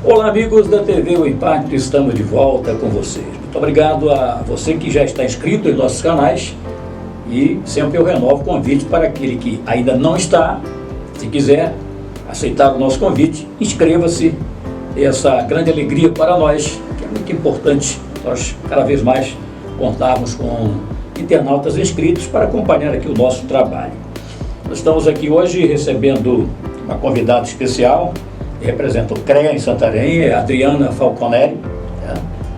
Olá, amigos da TV O Impacto, estamos de volta com vocês. Muito obrigado a você que já está inscrito em nossos canais e sempre eu renovo o convite para aquele que ainda não está, se quiser aceitar o nosso convite, inscreva-se. Essa grande alegria para nós, que é muito importante nós cada vez mais contarmos com internautas inscritos para acompanhar aqui o nosso trabalho. Nós estamos aqui hoje recebendo uma convidada especial, que representa o CREA em Santarém, é a Adriana Falconeri.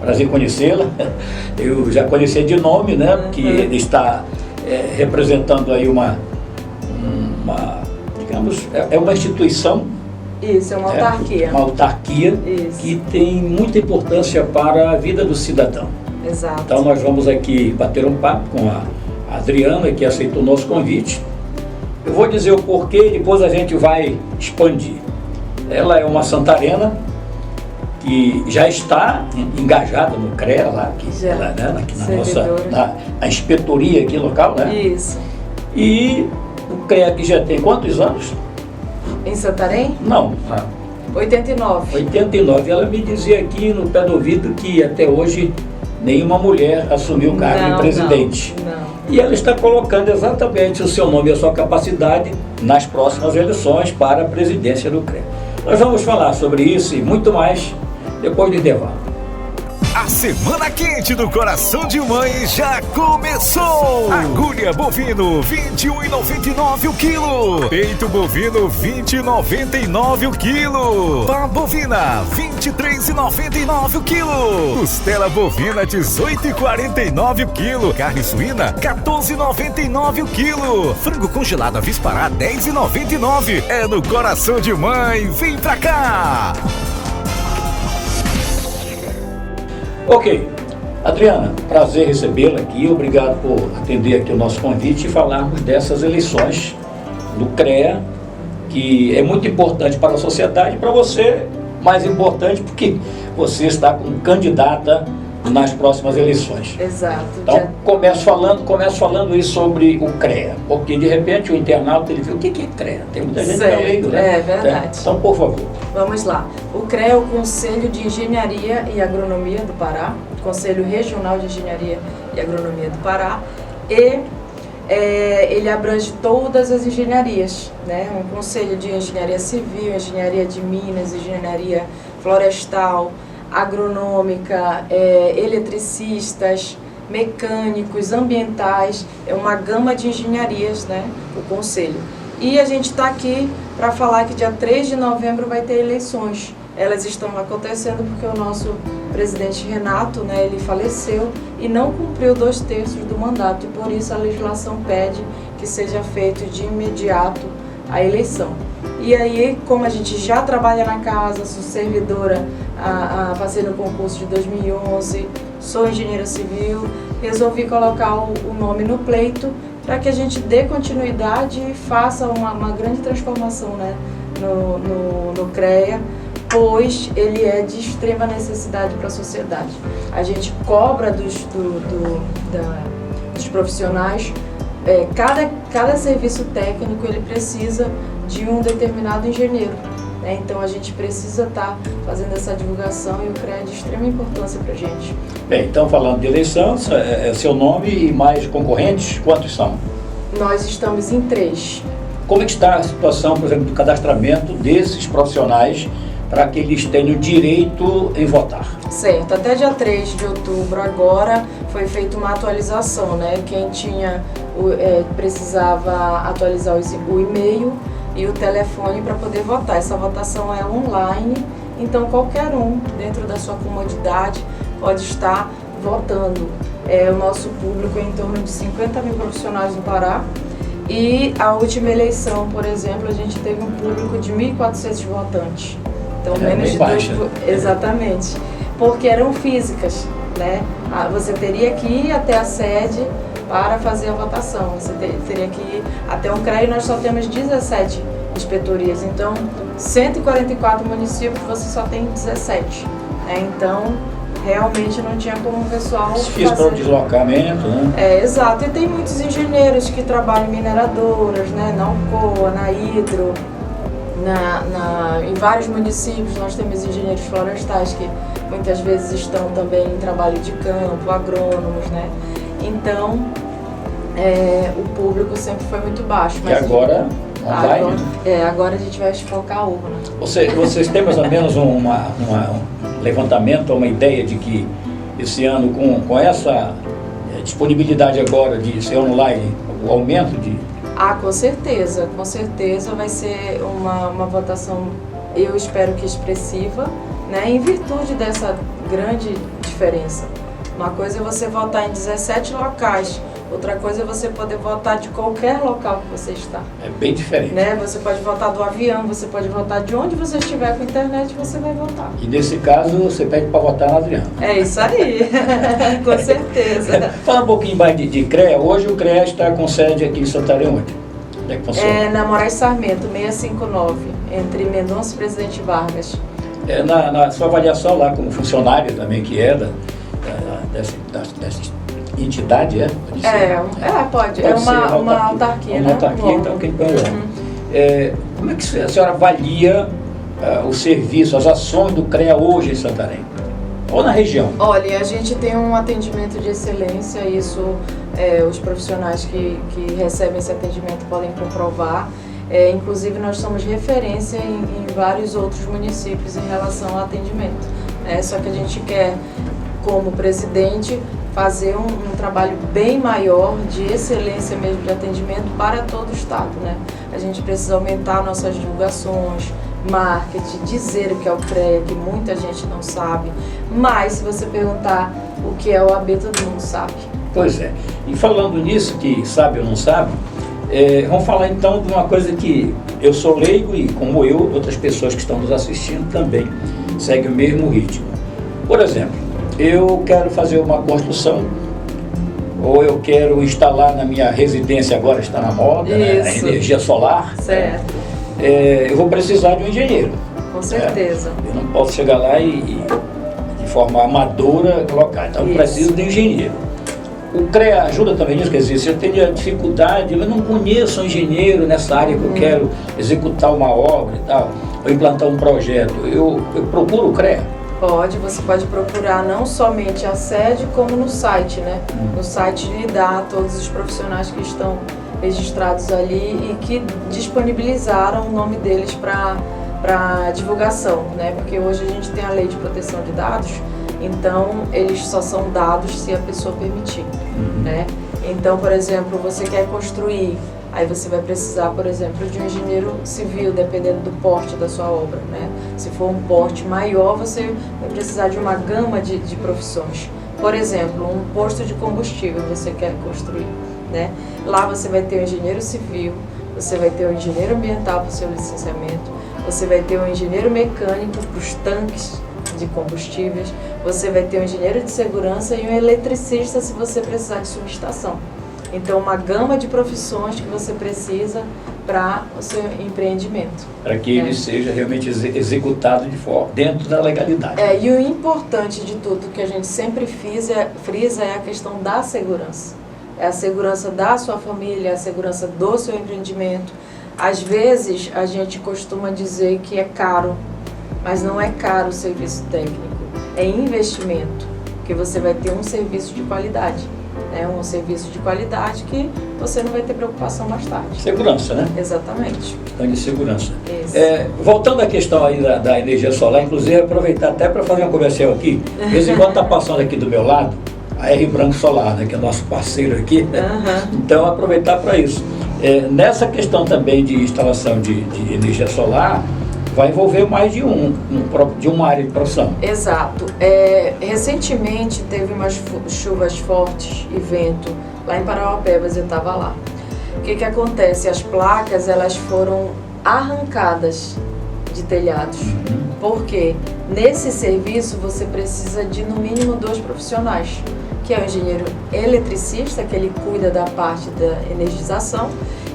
Prazer conhecê-la. Eu já conheci de nome, né? Porque ele está representando aí digamos, é uma instituição. Isso, é uma autarquia. Uma autarquia. Isso. Que tem muita importância para a vida do cidadão. Exato. Então nós vamos aqui bater um papo com a Adriana, que aceitou o nosso convite. Eu vou dizer o porquê e depois a gente vai expandir. Ela é uma santarena que já está engajada no CREA lá, aqui na nossa inspetoria aqui local, né? Isso. E o CREA aqui já tem quantos anos? Em Santarém? Não. 89. 89. Ela me dizia aqui no pé do ouvido que até hoje nenhuma mulher assumiu o cargo de presidente. Não. E ela está colocando exatamente o seu nome e a sua capacidade nas próximas eleições para a presidência do CREA. Nós vamos falar sobre isso e muito mais depois do intervalo. A semana quente do Coração de Mãe já começou! Agulha bovino, 21,99 o quilo. Peito bovino, 20,99 o quilo. Pá bovina, 23,99 o quilo. Costela bovina, 18,49 o quilo. Carne suína, 14,99 o quilo. Frango congelado a Vispará, 10,99. É no Coração de Mãe, vem pra cá! Ok, Adriana, prazer recebê-la aqui, obrigado por atender aqui o nosso convite e falarmos dessas eleições do CREA, que é muito importante para a sociedade, para você, mais importante porque você está como candidata nas próximas eleições. Exato. Então, começo falando isso sobre o CREA, porque de repente o internauta ele viu o que é CREA, tem muita gente que é leigo, né? É verdade. Então, por favor. Vamos lá. O CREA é o Conselho de Engenharia e Agronomia do Pará, Conselho Regional de Engenharia e Agronomia do Pará, e ele abrange todas as engenharias, né? Um conselho de engenharia civil, engenharia de minas, engenharia florestal, agronômica, eletricistas, mecânicos, ambientais, é uma gama de engenharias, né? O conselho. E a gente está aqui para falar que dia 3 de novembro vai ter eleições. Elas estão acontecendo porque o nosso presidente Renato, né, ele faleceu e não cumpriu 2/3 do mandato. E por isso a legislação pede que seja feito de imediato a eleição. E aí, como a gente já trabalha na casa, sou servidora, passei no concurso de 2011, sou engenheira civil, resolvi colocar o nome no pleito para que a gente dê continuidade e faça uma grande transformação, né, no CREA, pois ele é de extrema necessidade para a sociedade. A gente cobra dos profissionais, cada serviço técnico ele precisa de um determinado engenheiro, né? Então a gente precisa estar fazendo essa divulgação e o CREA é de extrema importância para a gente. Bem, então falando de eleição, seu nome e mais concorrentes, quantos são? Nós estamos em 3. Como é que está a situação, por exemplo, do cadastramento desses profissionais para que eles tenham direito em votar? Certo, até dia 3 de outubro agora foi feita uma atualização, né? Quem tinha precisava atualizar o e-mail e o telefone para poder votar. Essa votação é online, então qualquer um, dentro da sua comodidade, pode estar votando. O nosso público é em torno de 50 mil profissionais no Pará e a última eleição, por exemplo, a gente teve um público de 1.400 votantes. Então, menos de baixa. Exatamente, porque eram físicas, né? Você teria que ir até a sede para fazer a votação, você teria que ir até um CREA e nós só temos 17 inspetorias, então 144 municípios você só tem 17, né? Então realmente não tinha como o pessoal difícil para o deslocamento, né? Exato, e tem muitos engenheiros que trabalham em mineradoras, né? Na Alcoa, na Hidro, Em vários municípios nós temos engenheiros florestais que muitas vezes estão também em trabalho de campo, agrônomos, né? Então, o público sempre foi muito baixo. E agora, online? Agora a gente vai focar a urna. Vocês têm mais ou menos um levantamento, uma ideia de que esse ano, com essa disponibilidade agora de ser online, o aumento de... Com certeza vai ser uma votação, eu espero que expressiva, né, em virtude dessa grande diferença. Uma coisa é você votar em 17 locais, outra coisa é você poder votar de qualquer local que você está. É bem diferente. Né? Você pode votar do avião, você pode votar de onde você estiver com internet, você vai votar. E nesse caso, você pede para votar no Adriano. É isso aí, com certeza. Fala um pouquinho mais de CREA. Hoje o CREA está com sede aqui em Santarém, onde? Onde é que funciona? Na Moraes Sarmento, 659, entre Mendonça e Presidente Vargas. Na sua avaliação lá como funcionário também, que é dessa entidade, pode. É uma autarquia, né? Uma autarquia, então quem põe como é que a senhora avalia o serviço, as ações do CREA hoje em Santarém? Ou na região? Olha, a gente tem um atendimento de excelência, isso os profissionais que recebem esse atendimento podem comprovar. Inclusive, nós somos referência em vários outros municípios em relação ao atendimento. Só que a gente quer, como presidente, fazer um trabalho bem maior de excelência mesmo de atendimento para todo o estado, né? A gente precisa aumentar nossas divulgações, marketing, dizer o que é o CREA, que muita gente não sabe, mas se você perguntar o que é o AB, todo mundo sabe. Pois é. E falando nisso, que sabe ou não sabe, vamos falar então de uma coisa que eu sou leigo e, como eu, outras pessoas que estão nos assistindo também seguem o mesmo ritmo. Por exemplo, eu quero fazer uma construção, ou eu quero instalar na minha residência, agora está na moda, né, a energia solar. Certo. Eu vou precisar de um engenheiro. Com certeza. Eu não posso chegar lá e de forma amadora colocar. Então eu preciso de um engenheiro. O CREA ajuda também nisso, quer dizer, se eu tenho dificuldade, eu não conheço um engenheiro nessa área que eu quero executar uma obra e tal, ou implantar um projeto, eu procuro o CREA? Você pode procurar não somente a sede, como no site, né? No site lhe dá todos os profissionais que estão registrados ali e que disponibilizaram o nome deles para divulgação, né? Porque hoje a gente tem a lei de proteção de dados, então eles só são dados se a pessoa permitir, né? Então, por exemplo, você quer construir, aí você vai precisar, por exemplo, de um engenheiro civil, dependendo do porte da sua obra, né? Se for um porte maior, você vai precisar de uma gama de profissões. Por exemplo, um posto de combustível você quer construir, né? Lá você vai ter um engenheiro civil, você vai ter um engenheiro ambiental para o seu licenciamento, você vai ter um engenheiro mecânico para os tanques de combustíveis, você vai ter um engenheiro de segurança e um eletricista se você precisar de subestação. Então, uma gama de profissões que você precisa para o seu empreendimento. Para que ele seja realmente executado dentro da legalidade. E o importante de tudo que a gente sempre frisa é a questão da segurança. É a segurança da sua família, a segurança do seu empreendimento. Às vezes, a gente costuma dizer que é caro, mas não é caro o serviço técnico. É investimento, que você vai ter um serviço de qualidade. Um serviço de qualidade que você não vai ter preocupação mais tarde. Segurança, né? Exatamente. Questão de segurança. Voltando à questão aí da energia solar, inclusive aproveitar até para fazer um comercial aqui. De vez em quando está passando aqui do meu lado a R Branco Solar, né, que é nosso parceiro aqui. Então aproveitar para isso. Nessa questão também de instalação de energia solar, vai envolver mais de uma área de produção. Exato. Recentemente teve umas chuvas fortes e vento lá em Parauapebas, eu estava lá. O que acontece? As placas elas foram arrancadas de telhados. Por quê? Nesse serviço você precisa de no mínimo 2 profissionais, que é o engenheiro eletricista, que ele cuida da parte da energização,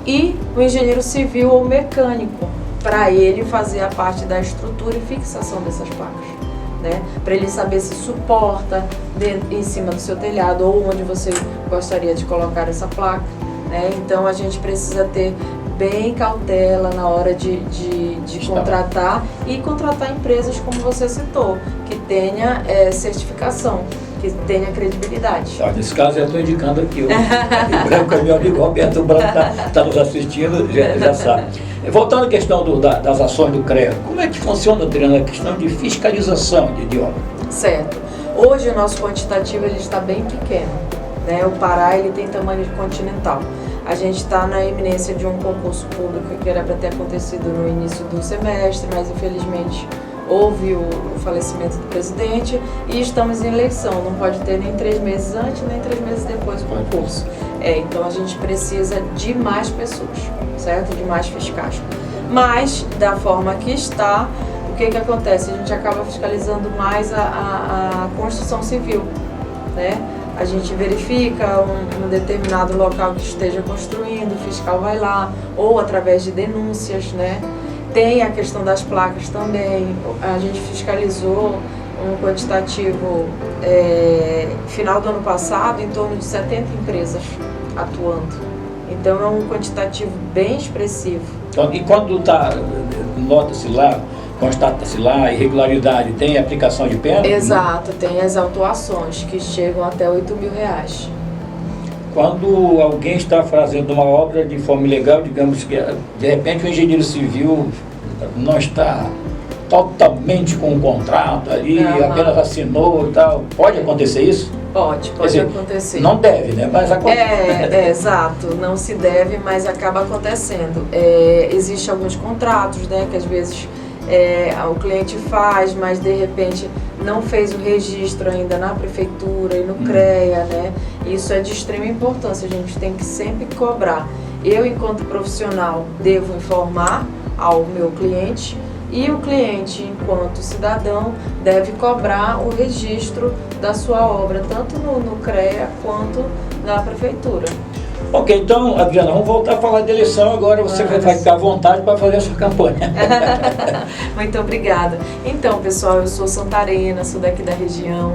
e o engenheiro civil ou mecânico, para ele fazer a parte da estrutura e fixação dessas placas, né? Para ele saber se suporta em cima do seu telhado ou onde você gostaria de colocar essa placa, né? Então a gente precisa ter bem cautela na hora de contratar e contratar empresas, como você citou, que tenha certificação, que tenha credibilidade. Nesse caso, eu estou indicando aqui. O Branco é meu amigo Roberto, o Branco está nos assistindo, já sabe. Voltando à questão das ações do CREA, como é que funciona, Adriana, a questão de fiscalização de obra? Certo. Hoje o nosso quantitativo ele está bem pequeno, né? O Pará ele tem tamanho continental. A gente está na iminência de um concurso público que era para ter acontecido no início do semestre, mas infelizmente houve o falecimento do presidente e estamos em eleição. Não pode ter nem 3 meses antes, nem 3 meses depois do concurso. Então a gente precisa de mais pessoas, certo? De mais fiscais. Mas, da forma que está, o que acontece? A gente acaba fiscalizando mais a construção civil, né? A gente verifica um determinado local que esteja construindo, o fiscal vai lá, ou através de denúncias, né? Tem a questão das placas também. A gente fiscalizou um quantitativo final do ano passado, em torno de 70 empresas atuando. Então é um quantitativo bem expressivo. E quando nota-se lá, constata-se lá irregularidade, tem aplicação de pena? Exato, tem as autuações que chegam até R$8.000. Quando alguém está fazendo uma obra de forma ilegal, digamos que de repente o engenheiro civil não está totalmente com o contrato ali, apenas assinou e tal, pode acontecer isso? Pode acontecer. Não deve, né? Mas acontece. Exato, não se deve, mas acaba acontecendo. Existem alguns contratos, né, que às vezes o cliente faz, mas de repente não fez o registro ainda na prefeitura e no CREA, né? Isso é de extrema importância, a gente tem que sempre cobrar. Eu, enquanto profissional, devo informar ao meu cliente e o cliente, enquanto cidadão, deve cobrar o registro da sua obra, tanto no CREA quanto na prefeitura. Ok, então, Adriana, vamos voltar a falar de eleição agora. Você vai ficar à vontade para fazer a sua campanha. Muito obrigada. Então, pessoal, eu sou santarena, sou daqui da região.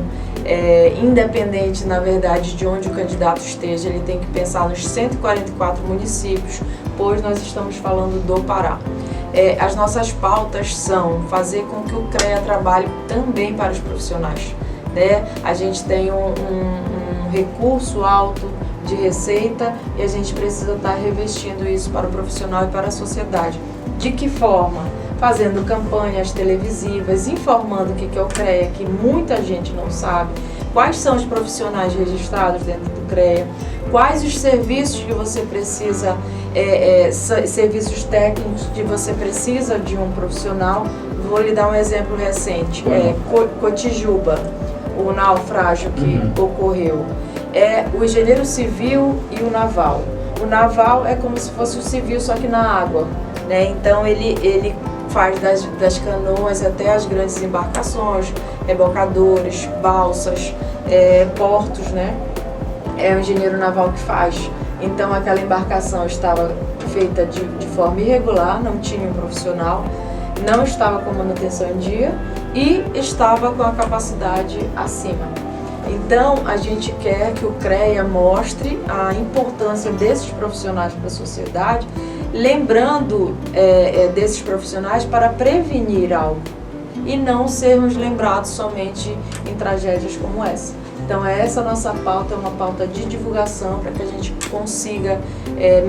Independente, na verdade, de onde o candidato esteja, ele tem que pensar nos 144 municípios, pois nós estamos falando do Pará. As nossas pautas são fazer com que o CREA trabalhe também para os profissionais, né? A gente tem um recurso alto de receita e a gente precisa estar revestindo isso para o profissional e para a sociedade. De que forma? Fazendo campanhas televisivas, informando o que é o CREA, que muita gente não sabe, quais são os profissionais registrados dentro do CREA, quais os serviços que você precisa, serviços técnicos que você precisa de um profissional. Vou lhe dar um exemplo recente, Cotijuba, o naufrágio que ocorreu. O engenheiro civil e o naval. O naval é como se fosse o civil, só que na água, né? Então ele faz das canoas até as grandes embarcações, rebocadores, balsas, portos, né? É o engenheiro naval que faz. Então aquela embarcação estava feita de forma irregular, não tinha um profissional, não estava com manutenção em dia e estava com a capacidade acima. Então, a gente quer que o CREA mostre a importância desses profissionais para a sociedade, lembrando desses profissionais para prevenir algo e não sermos lembrados somente em tragédias como essa. Então, essa nossa pauta é uma pauta de divulgação para que a gente consiga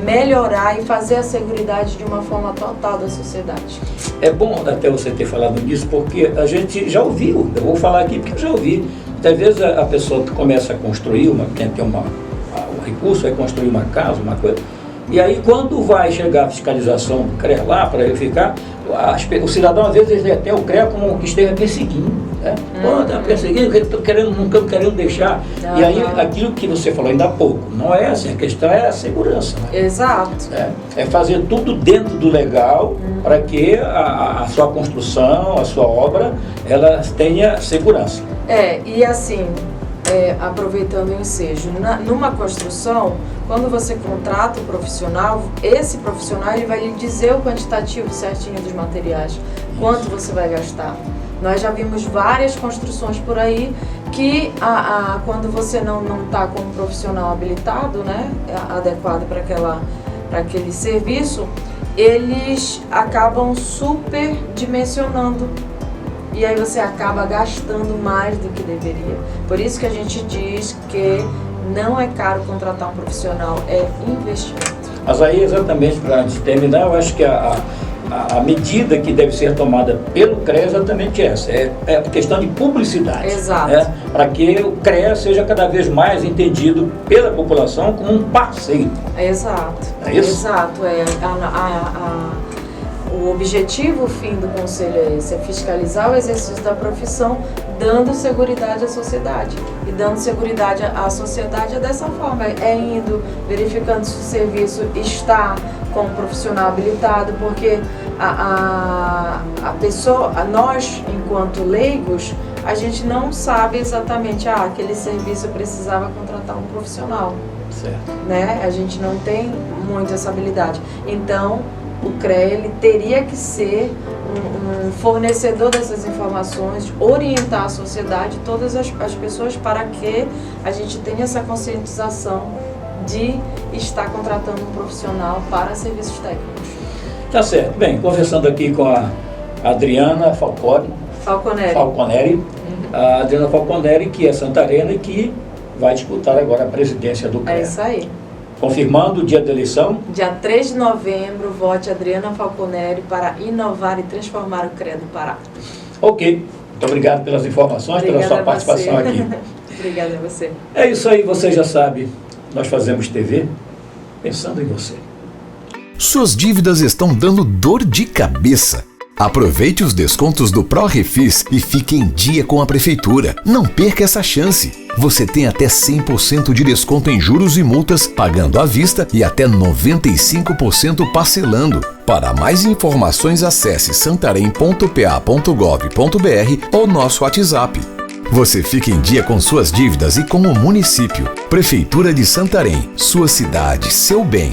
melhorar e fazer a seguridade de uma forma total da sociedade. É bom até você ter falado nisso, porque a gente já ouviu, eu vou falar aqui porque eu já ouvi. Às vezes a pessoa que começa a construir, tem um recurso, vai construir uma casa, uma coisa, e aí quando vai chegar a fiscalização do CREA lá para verificar, o cidadão às vezes ele até o CREA como que esteja perseguindo, né? Está perseguindo, não estou querendo deixar. E aí aquilo que você falou ainda há pouco, não é assim, a questão é a segurança. Né? Exato. É fazer tudo dentro do legal para que a sua construção, a sua obra, ela tenha segurança. E assim, aproveitando o ensejo, numa construção, quando você contrata um profissional, esse profissional ele vai lhe dizer o quantitativo certinho dos materiais, quanto você vai gastar. Nós já vimos várias construções por aí que quando você não está com um profissional habilitado, né, adequado para para aquele serviço, eles acabam superdimensionando. E aí você acaba gastando mais do que deveria. Por isso que a gente diz que não é caro contratar um profissional, é investimento. Mas aí, exatamente, para terminar, eu acho que a medida que deve ser tomada pelo CREA é exatamente essa, é a questão de publicidade. Exato. Né? Para que o CREA seja cada vez mais entendido pela população como um parceiro. Exato. É isso? Exato. O objetivo, o fim do conselho é esse, é fiscalizar o exercício da profissão, dando seguridade à sociedade. E dando seguridade à sociedade é dessa forma, é indo, verificando se o serviço está com um profissional habilitado, porque nós, enquanto leigos, a gente não sabe exatamente, aquele serviço precisava contratar um profissional. Certo. Né? A gente não tem muito essa habilidade. Então, o CREA ele teria que ser um fornecedor dessas informações, orientar a sociedade, todas as pessoas, para que a gente tenha essa conscientização de estar contratando um profissional para serviços técnicos. Tá certo. Bem, conversando aqui com a Adriana Falconeri, a Adriana Falconeri, que é santarena e que vai disputar agora a presidência do CREA. É isso aí. Confirmando o dia da eleição? Dia 3 de novembro, vote Adriana Falconeri para inovar e transformar o CREA do Pará. Ok. Muito obrigado pelas informações, pela sua participação aqui. Obrigada a você. É isso aí, você já sabe. Nós fazemos TV pensando em você. Suas dívidas estão dando dor de cabeça. Aproveite os descontos do ProRefis e fique em dia com a Prefeitura. Não perca essa chance. Você tem até 100% de desconto em juros e multas, pagando à vista, e até 95% parcelando. Para mais informações, acesse santarém.pa.gov.br ou nosso WhatsApp. Você fica em dia com suas dívidas e com o município. Prefeitura de Santarém, sua cidade, seu bem.